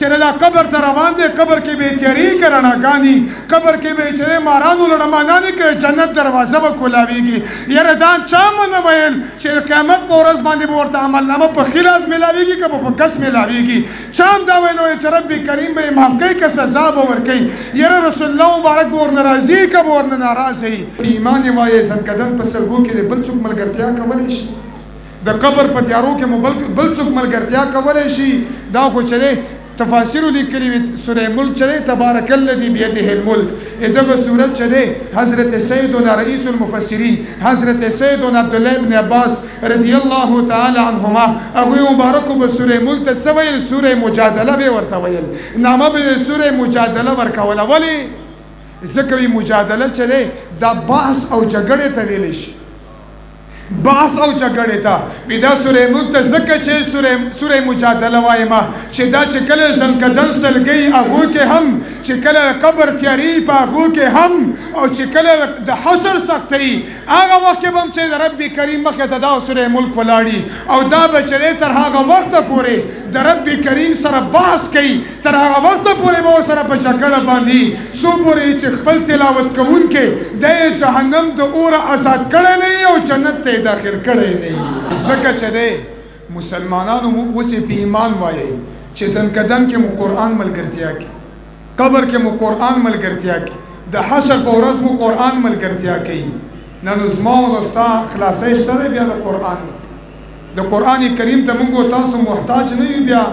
چې دا قبر ته روان دی قبر کې به تیارې کې رڼاګانې قبر کې به چې مارانو لړمانانې کې جنت دروازه به کولاویږي یاره دا چا ونه ویل چې قیامت په ورځ باندې به ورته عملنامه په ښي لاس میلاویږي که په کس میلاویږي چا هم دا ویل چې رب کریم به یې معاف کوي که سزا به ورکوي یاره رسول الله مبارک به ورنه راضي که به ورنه ناراضه وي ایمان یې وایې زنکدن په سلګو کې د بل څوک ملګرتیا کولی شي د قبر په تیارو کې مو بل څوک ملګرتیا کولی شي دا خو چې تفاسیر لیکلي وي سوره ملک چې تبارک الذي بيده الملک دغه سورت چې حضرت سیدنا رئیس المفسرین حضرت سیدنا عبدالله بن عباس رضی الله تعالی عنهما هغوی مبارکو به سوره ملک ته څه ویل سوره مجادله به ورته ویل نامه به سوره مجادله ورکوله ولې ځکه وي مجادله چې دا بحث او جګړې ته ویلی شي بحث او جګړې ته دا سوره ملک ته ځکه چې سوره مجادله وایم چې دا چې کله زنکدن سلګي هغو کې هم چې کله قبر تیاري په هغو کې هم او چې کله د حشر سختي هغه وخت کې به هم چې د رب کریم مخې ته دا سوره ملک ولاړي او دا به چې تر هغه وخته پورې د رب کریم سره بحث کوي تر هغه وخته پورې به ورسره په جګړه باندې څو پورې چې خپل تلاوت کوونکی د جهنم د اوره آزاد کړی نه او جنت ته داخل کړی نه ځکه چې دی مسلمانانو اوس یې په ایمان وایي چې زنکدن کې مو قرآن ملګرتیا کوي قبر کې مو قرآن ملګرتیا کوي د حشر په ورځ مو قرآن ملګرتیا کوي نن زما او ستا خلاصۍ شته دی بیا د قرآن د قرآن کریم ته موږ تاسو محتاج نه یو بیا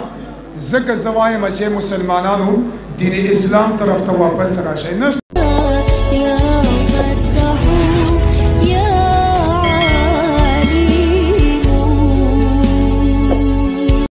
ځکه زه وایم چې مسلمانانو دین اسلام طرف ته واپس راشئ